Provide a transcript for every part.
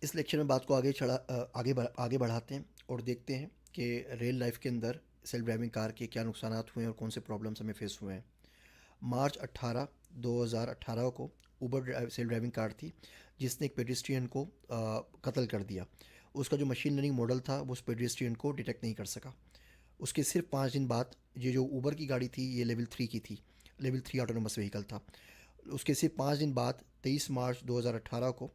इस लेक्चर में बात को आगे बढ़ाते हैं और देखते हैं कि रियल लाइफ के अंदर सेल्फ ड्राइविंग कार के क्या नुकसानात हुए हैं और कौन से प्रॉब्लम्स हमें फेस हुए हैं। मार्च 18 2018 को सेल्फ ड्राइविंग कार थी जिसने एक पेडिस्ट्रियन को कत्ल कर दिया। उसका जो मशीन लर्निंग मॉडल था वो उस पेडिस्ट्रियन को डिटेक्ट नहीं कर सका। उसके सिर्फ 5 दिन बाद ये जो ऊबर की गाड़ी थी ये लेवल 3 की थी, लेवल 3 ऑटोनोमस व्हीकल था। उसके सिर्फ 5 दिन बाद 23 मार्च 2018 को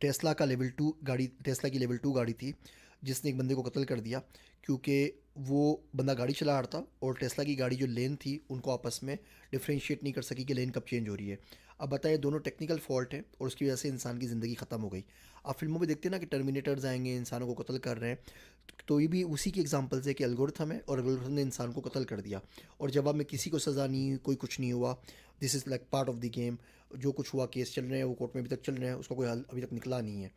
टेस्ला की लेवल 2 गाड़ी थी जिसने एक बंदे को कत्ल कर दिया, क्योंकि वो बंदा गाड़ी चला रहा था और टेस्ला की गाड़ी जो लेन थी उनको आपस में डिफ्रेंशिएट नहीं कर सकी कि लेन कब चेंज हो रही है। अब बताइए, दोनों टेक्निकल फॉल्ट है और उसकी वजह से इंसान की ज़िंदगी ख़त्म हो गई। आप फिल्मों में देखते हैं ना कि टर्मिनेटर्स आएंगे, इंसानों को कत्ल कर रहे हैं, तो ये भी उसी की एग्जांपल्स है कि एल्गोरिथम है और एल्गोरिथम ने इंसान को कत्ल कर दिया और जवाब में किसी को सज़ा नहीं हुई, कोई कुछ नहीं हुआ। This is like part of the game. जो कुछ हुआ, केस चल रहे हैं, वो कोर्ट में अभी तक चल रहे हैं, उसका कोई हल अभी तक निकला नहीं है।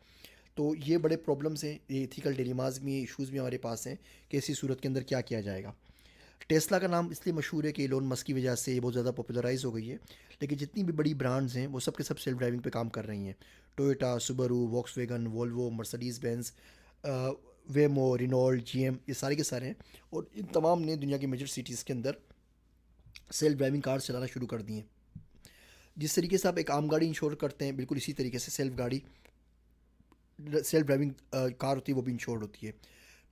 तो ये बड़े प्रॉब्लम्स हैं, ये एथिकल डिलेमाज में, इश्यूज़ भी हमारे पास हैं कि ऐसी सूरत के अंदर क्या किया जाएगा। टेस्ला का नाम इसलिए मशहूर है कि एलोन मस्क की वजह से ये बहुत ज़्यादा पॉपुलराइज हो गई है, लेकिन जितनी भी बड़ी ब्रांड्स हैं वो सब के सब सेल्फ ड्राइविंग पे काम कर रही हैं। Toyota, Subaru, Volkswagen, Volvo, Mercedes Benz, Waymo, Renault, GM, ये सारे के सारे हैं और इन तमाम ने दुनिया की मेजर सिटीज़ के अंदर सेल्फ ड्राइविंग कार्स चलाना शुरू कर दिए हैं। जिस तरीके से आप एक आम गाड़ी इंश्योर करते हैं, बिल्कुल इसी तरीके से सेल्फ ड्राइविंग कार होती है, वो भी इंश्योर्ड होती है।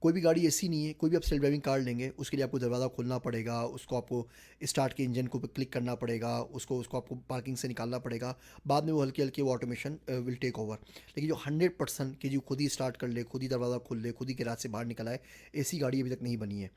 कोई भी गाड़ी ऐसी नहीं है, कोई भी आप सेल्फ ड्राइविंग कार लेंगे उसके लिए आपको दरवाज़ा खोलना पड़ेगा, उसको आपको स्टार्ट के इंजन को क्लिक करना पड़ेगा, उसको उसको आपको पार्किंग से निकालना पड़ेगा, बाद में वो हल्के हल्के वो ऑटोमेशन विल टेक ओवर। लेकिन जो 100% कि जो खुद ही स्टार्ट कर ले, खुद ही दरवाज़ा खोल ले, खुद ही गैराज से बाहर निकल आए, ऐसी गाड़ी अभी तक नहीं बनी है,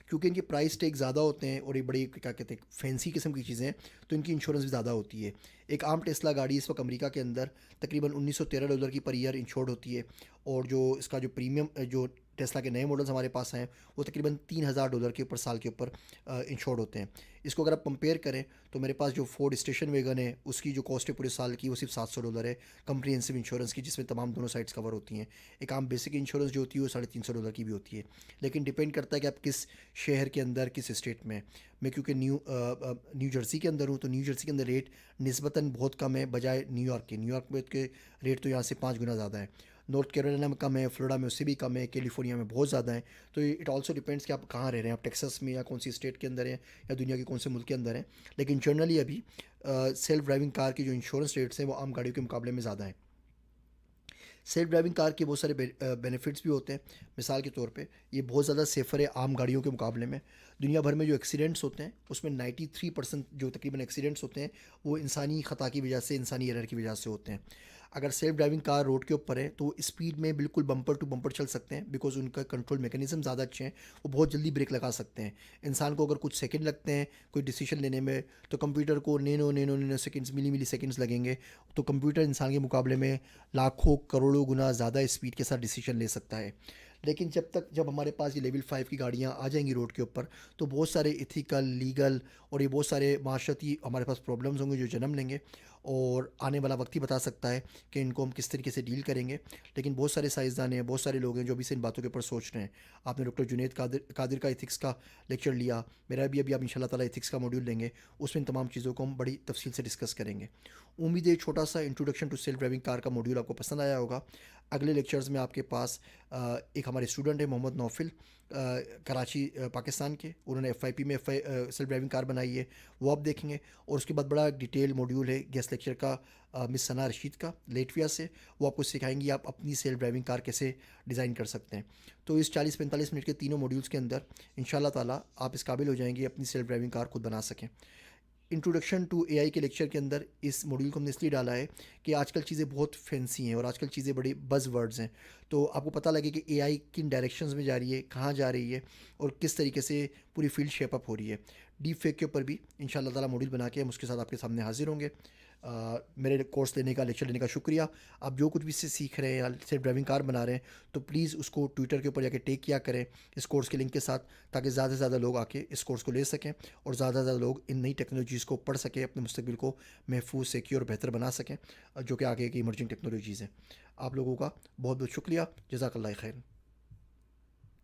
क्योंकि इनके प्राइस टैग ज़्यादा होते हैं और ये बड़ी क्या कहते हैं फैंसी किस्म की चीज़ें हैं, तो इनकी इंश्योरेंस भी ज़्यादा होती है। एक आम टेस्ला गाड़ी इस वक्त अमेरिका के अंदर तकरीबन $1913 की पर ईयर इंश्योर्ड होती है और जो इसका जो प्रीमियम जो टेस्ला के नए मॉडल्स हमारे पास हैं वो तकरीबन $3000 के ऊपर साल के ऊपर इंश्योर्ड होते हैं। इसको अगर आप कंपेयर करें तो मेरे पास जो फोर्ड स्टेशन वैगन है उसकी जो कॉस्ट है पूरे साल की वो सिर्फ $700 है कम्प्रीहेंसिव इंश्योरेंस की, जिसमें तमाम दोनों साइड्स कवर होती हैं। एक आम बेसिक इंश्योरेंस जो होती है वो $350 की भी होती है, लेकिन डिपेंड करता है कि आप किस शहर के अंदर, किस स्टेट में। मैं क्योंकि न्यू जर्सी के अंदर हूँ, तो न्यू जर्सी के अंदर रेट निस्बतन बहुत कम है बजाय न्यूयॉर्क के। न्यूयॉर्क में के रेट तो यहाँ से 5 गुना ज़्यादा है। नॉर्थ कैरोलिना में कम है, फ्लोरिडा में उससे भी कम है, कैलिफोर्निया में बहुत ज़्यादा है। तो इट ऑल्सो डिपेंड्स कि आप कहाँ रह रहे हैं, आप टेक्सास में या कौन सी स्टेट के अंदर हैं या दुनिया के कौन से मुल्क के अंदर हैं। लेकिन जनरली अभी सेल्फ ड्राइविंग कार की जो इंश्योरेंस रेट्स हैं वो आम गाड़ियों के मुकाबले में ज़्यादा हैं। सेल्फ ड्राइविंग कार के बहुत सारे बेनिफिट्स भी होते हैं। मिसाल के तौर पे ये बहुत ज़्यादा सेफ़र है आम गाड़ियों के मुकाबले में। दुनिया भर में जो एक्सीडेंट्स होते हैं उसमें 93% जो तकरीबन एक्सीडेंट्स होते हैं वो इंसानी ख़ता की वजह से, इंसानी एरर की वजह से होते हैं। अगर सेल्फ ड्राइविंग कार रोड के ऊपर है तो स्पीड में बिल्कुल बम्पर टू बम्पर चल सकते हैं, बिकॉज उनका कंट्रोल मैकेनिज्म ज़्यादा अच्छे हैं, वो बहुत जल्दी ब्रेक लगा सकते हैं। इंसान को अगर कुछ सेकंड लगते हैं कोई डिसीजन लेने में, तो कंप्यूटर को नैनो नैनो नैनो सेकंड्स, मिली सेकंड्स लगेंगे। तो कंप्यूटर इंसान के मुकाबले में लाखों करोड़ों गुना ज़्यादा स्पीड के साथ डिसीजन ले सकता है। लेकिन जब हमारे पास ये लेवल 5 की गाड़ियाँ आ जाएंगी रोड के ऊपर, तो बहुत सारे इथिकल, लीगल और ये बहुत सारे माशरती हमारे पास प्रॉब्लम्स होंगे जो जन्म लेंगे, और आने वाला वक्त ही बता सकता है कि इनको हम किस तरीके से डील करेंगे। लेकिन बहुत सारे साइंसदान हैं, बहुत सारे लोग हैं जो अभी से इन बातों के ऊपर सोच रहे हैं। आपने डॉक्टर जुनैद कादिर का इथिक्स का लेक्चर लिया, मेरा भी अभी आप इंशाल्लाह ताला इथिक्स का मॉड्यूल लेंगे, उसमें इन तमाम चीज़ों को हम बड़ी तफसील से डिस्कस करेंगे। उम्मीद है छोटा सा introduction to self driving car का मॉड्यूल आपको पसंद आया होगा। अगले लेक्चर्स में आपके पास एक हमारे स्टूडेंट है मोहम्मद नौफिल, कराची पाकिस्तान के, उन्होंने एफआईपी में सेल्फ ड्राइविंग कार बनाई है, वो आप देखेंगे। और उसके बाद बड़ा डिटेल मॉड्यूल है गेस्ट लेक्चर का मिस सना रशीद का लेटविया से, वो आपको सिखाएंगी आप अपनी सेल्फ ड्राइविंग कार कैसे डिज़ाइन कर सकते हैं। तो इस 40-45 मिनट के तीनों मॉड्यूल्स के अंदर इंशाल्लाह ताला आप इस काबिल हो जाएंगे अपनी सेल्फ ड्राइविंग कार खुद बना सकें। इंट्रोडक्शन टू एआई के लेक्चर के अंदर इस मॉड्यूल को हमने इसलिए डाला है कि आजकल चीज़ें बहुत फैंसी हैं और आजकल चीज़ें बड़ी बज़ वर्ड्स हैं, तो आपको पता लगे कि एआई किन डायरेक्शंस में जा रही है, कहाँ जा रही है और किस तरीके से पूरी फील्ड शेप अप हो रही है। डीप फेक के ऊपर भी इंशाल्लाह ताला मॉड्यूल बना के हम उसके साथ आपके सामने हाजिर होंगे। मेरे कोर्स लेने का, लेक्चर लेने का शुक्रिया। आप जो कुछ भी इससे सीख रहे हैं या सिर्फ ड्राइविंग कार बना रहे हैं तो प्लीज़ उसको ट्विटर के ऊपर जाके टेक किया करें इस कोर्स के लिंक के साथ, ताकि ज़्यादा से ज़्यादा लोग आके इस कोर्स को ले सकें और ज़्यादा से ज़्यादा लोग इन नई टेक्नोलॉजीज़ को पढ़ सकें, अपने मुस्तकबिल को महफूज, सिक्योर और बेहतर बना सकें, जो कि आगे की इमर्जिंग टेक्नोलॉजीज़ हैं। आप लोगों का बहुत बहुत शुक्रिया। जज़ाकल्लाह खैर।